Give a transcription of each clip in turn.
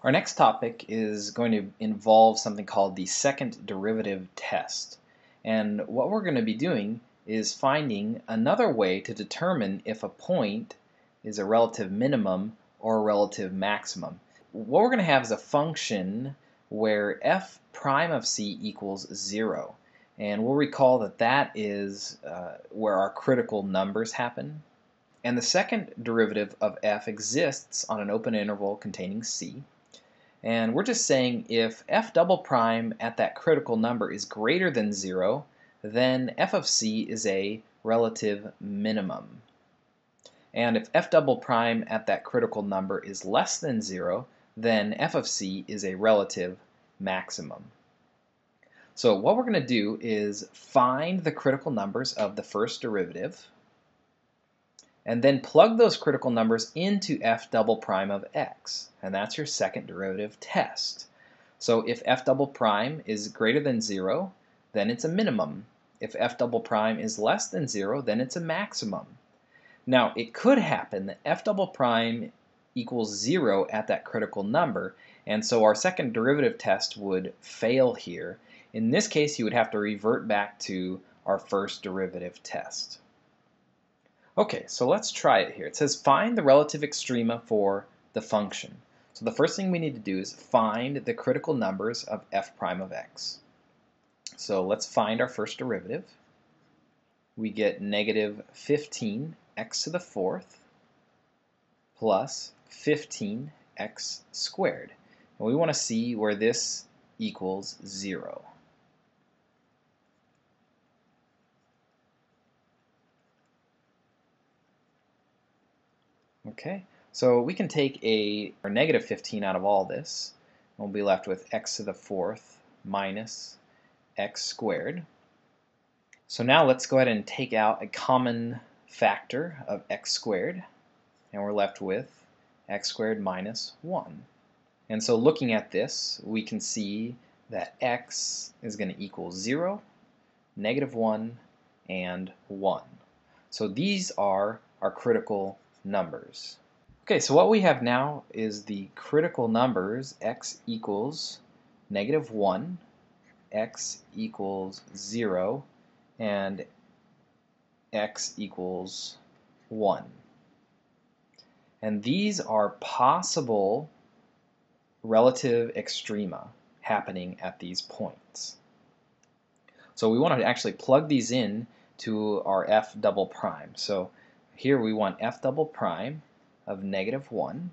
Our next topic is going to involve something called the second derivative test. And what we're going to be doing is finding another way to determine if a point is a relative minimum or a relative maximum. What we're going to have is a function where f prime of c equals 0. And we'll recall that that is where our critical numbers happen. And the second derivative of f exists on an open interval containing c. And we're just saying if f double prime at that critical number is greater than 0, then f of c is a relative minimum. And if f double prime at that critical number is less than 0, then f of c is a relative maximum. So what we're going to do is find the critical numbers of the first derivative, and then plug those critical numbers into f double prime of x, and that's your second derivative test. So if f double prime is greater than 0, then it's a minimum. If f double prime is less than 0, then it's a maximum. Now it could happen that f double prime equals 0 at that critical number, and so our second derivative test would fail here. In this case, you would have to revert back to our first derivative test. Okay, so let's try it here. It says find the relative extrema for the function. So the first thing we need to do is find the critical numbers of f prime of x. So let's find our first derivative. We get negative 15 x to the fourth plus 15x squared. And we want to see where this equals 0. Okay, so we can take our negative 15 out of all this, and we'll be left with x to the fourth minus x squared. So now let's go ahead and take out a common factor of x squared, and we're left with x squared minus 1. And so looking at this, we can see that x is going to equal 0, negative 1, and 1. So these are our critical numbers. Okay, so what we have now is the critical numbers. X equals negative 1, x equals 0, and x equals 1. And these are possible relative extrema happening at these points. So we want to actually plug these in to our f double prime. So here we want f double prime of negative 1.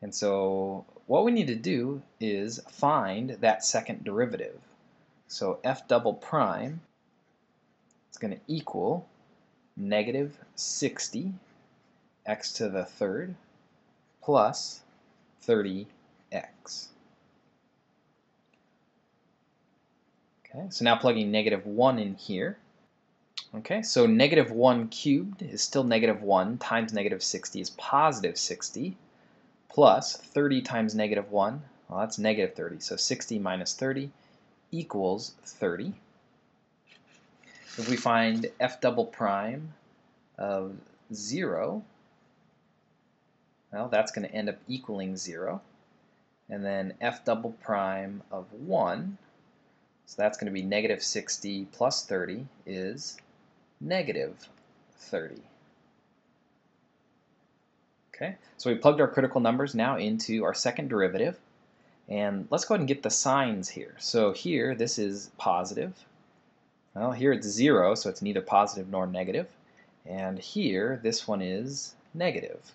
And so what we need to do is find that second derivative. So f double prime is going to equal negative 60 x to the third plus 30x. Okay, so now plugging negative 1 in here. Okay, so negative 1 cubed is still negative 1 times negative 60 is positive 60 plus 30 times negative 1, well that's negative 30, so 60 minus 30 equals 30. If we find f double prime of 0, well that's going to end up equaling 0. And then f double prime of 1, so that's going to be negative 60 plus 30 is negative 30. Okay, so we plugged our critical numbers now into our second derivative, and let's go ahead and get the signs here. So here this is positive, well here it's 0, so it's neither positive nor negative, and here this one is negative.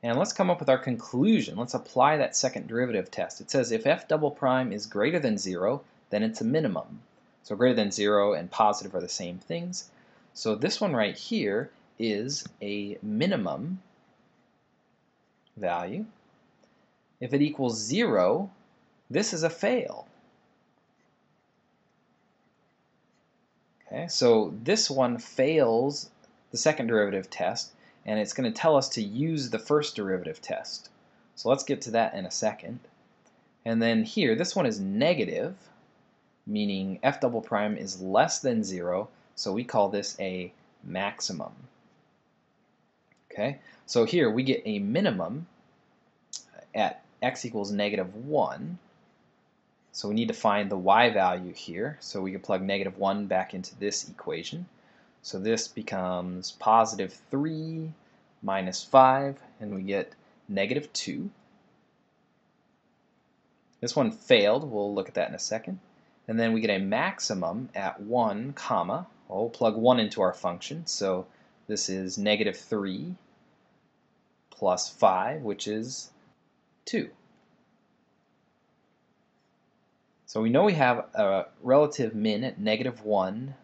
And let's come up with our conclusion. Let's apply that second derivative test. It says if f double prime is greater than 0, then it's a minimum. So greater than 0 and positive are the same things. So this one right here is a minimum value. If it equals 0, this is a fail. Okay, so this one fails the second derivative test, and it's going to tell us to use the first derivative test. So let's get to that in a second. And then here, this one is negative, meaning f double prime is less than 0, so we call this a maximum. Okay, So here we get a minimum at x equals -1. So we need to find the y value here. So we can plug -1 back into this equation. So this becomes +3 minus 5, and we get -2. This one failed. We'll look at that in a second. And then we get a maximum at 1, comma. Well, we'll plug 1 into our function. So this is -3 plus 5, which is 2. So we know we have a relative min at -1,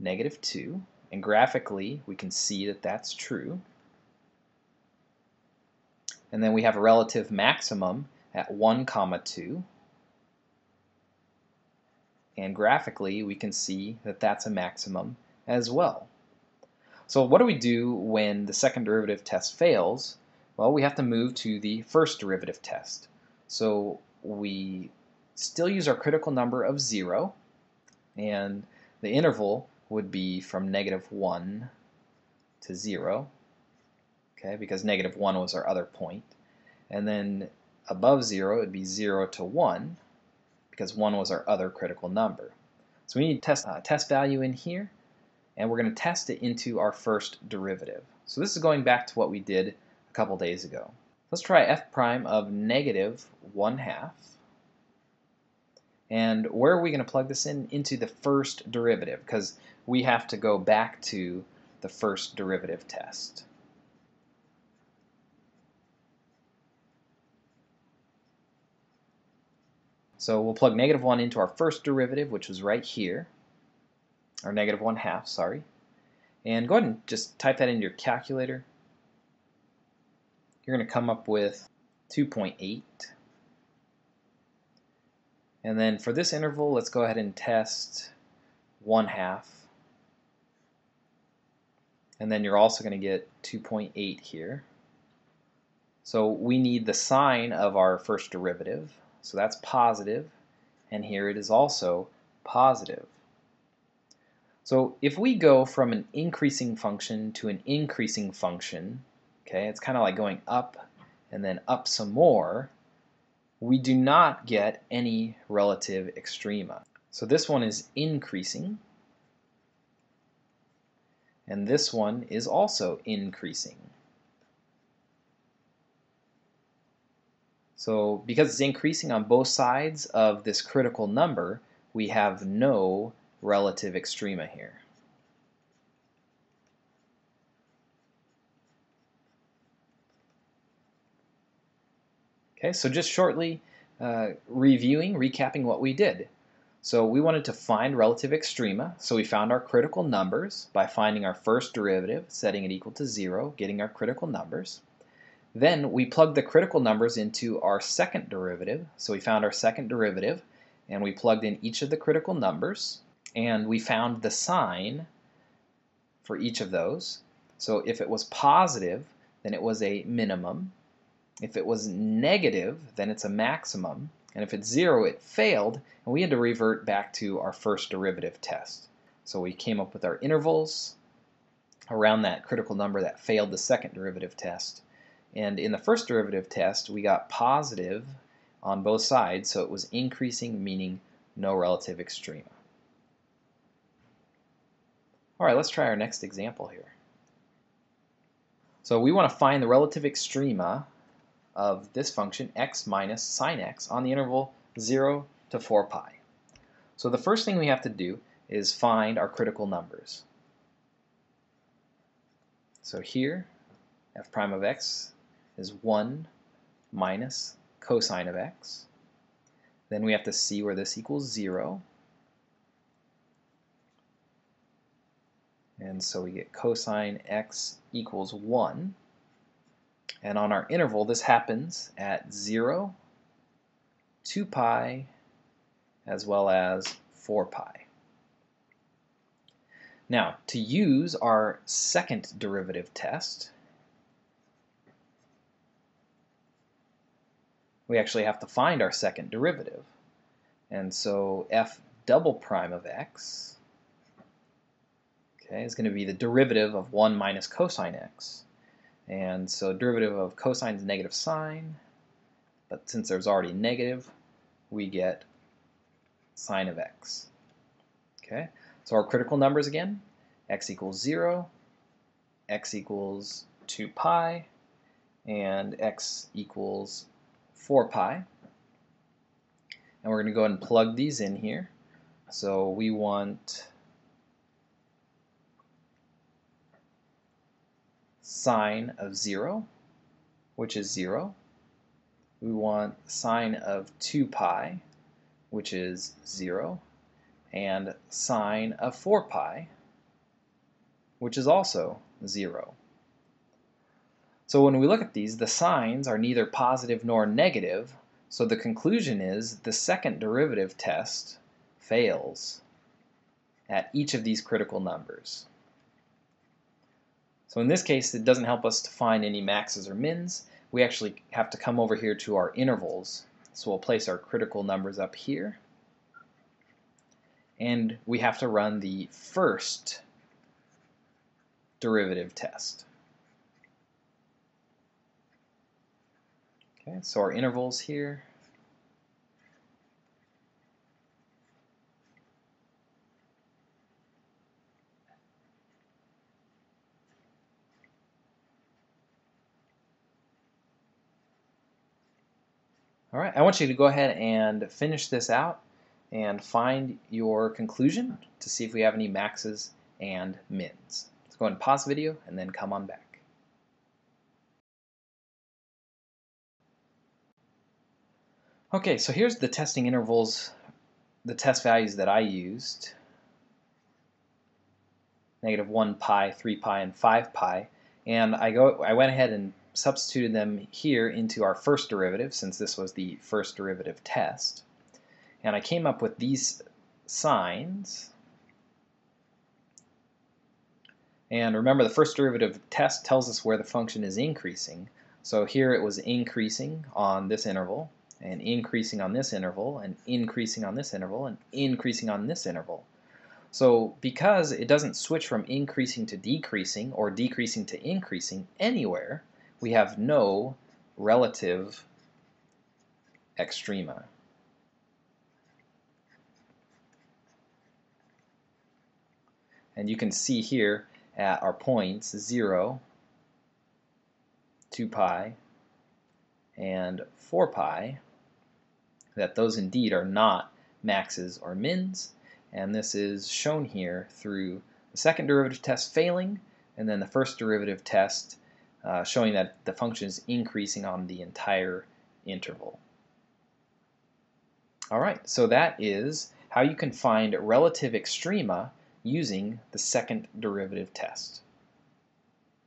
-2, and graphically we can see that that's true. And then we have a relative maximum at 1, 2, and graphically we can see that that's a maximum as well. So what do we do when the second derivative test fails? Well, we have to move to the first derivative test. So we still use our critical number of 0, and the interval would be from -1 to 0, okay, because -1 was our other point. And then above 0 it would be 0 to 1, because 1 was our other critical number. So we need to test value in here, and we're going to test it into our first derivative. So this is going back to what we did a couple days ago. Let's try f prime of -1/2. And where are we going to plug this in? Into the first derivative, because we have to go back to the first derivative test. So we'll plug -1 into our first derivative, which was right here, or -1/2, sorry. And go ahead and just type that into your calculator. You're going to come up with 2.8. And then for this interval, let's go ahead and test 1/2. And then you're also going to get 2.8 here. So we need the sign of our first derivative. So that's positive, and here it is also positive. So if we go from an increasing function to an increasing function, okay, it's kind of like going up and then up some more, we do not get any relative extrema. So this one is increasing, and this one is also increasing. So because it's increasing on both sides of this critical number, we have no relative extrema here. Okay, so just shortly recapping what we did. So we wanted to find relative extrema, so we found our critical numbers by finding our first derivative, setting it equal to 0, getting our critical numbers. Then we plugged the critical numbers into our second derivative, so we found our second derivative, and we plugged in each of the critical numbers, and we found the sign for each of those. So if it was positive, then it was a minimum. If it was negative, then it's a maximum. And if it's 0, it failed, and we had to revert back to our first derivative test. So we came up with our intervals around that critical number that failed the second derivative test. And in the first derivative test, we got positive on both sides, so it was increasing, meaning no relative extrema. All right, let's try our next example here. So we want to find the relative extrema of this function, x minus sine x, on the interval 0 to 4 pi. So the first thing we have to do is find our critical numbers. So here, f prime of x is 1 minus cosine of x. Then we have to see where this equals 0. And so we get cosine x equals 1. And on our interval, this happens at 0, 2 pi, as well as 4 pi. Now, to use our second derivative test, we actually have to find our second derivative. And so f double prime of x, okay, is going to be the derivative of 1 minus cosine x. And so derivative of cosine is negative sine, but since there's already negative, we get sine of x. Okay, so our critical numbers again, x equals 0, x equals 2 pi, and x equals 4 pi. And we're going to go ahead and plug these in here. So we want sine of 0, which is 0. We want sine of 2 pi, which is 0. And sine of 4 pi, which is also 0. So when we look at these, the signs are neither positive nor negative, so the conclusion is the second derivative test fails at each of these critical numbers. So in this case, it doesn't help us to find any maxes or mins. We actually have to come over here to our intervals. So we'll place our critical numbers up here. And we have to run the first derivative test. Okay, so our intervals here. All right, I want you to go ahead and finish this out and find your conclusion to see if we have any maxes and mins. Let's go ahead and pause the video and then come on back. Okay, so here's the testing intervals, the test values that I used. Negative 1 pi, 3 pi, and 5 pi. And I went ahead and substituted them here into our first derivative, since this was the first derivative test. And I came up with these signs. And remember, the first derivative test tells us where the function is increasing. So here it was increasing on this interval, and increasing on this interval, and increasing on this interval, and increasing on this interval. So because it doesn't switch from increasing to decreasing or decreasing to increasing anywhere, we have no relative extrema. And you can see here at our points 0, 2 pi, and 4 pi that those indeed are not maxes or mins, and this is shown here through the second derivative test failing and then the first derivative test showing that the function is increasing on the entire interval. Alright, so that is how you can find relative extrema using the second derivative test.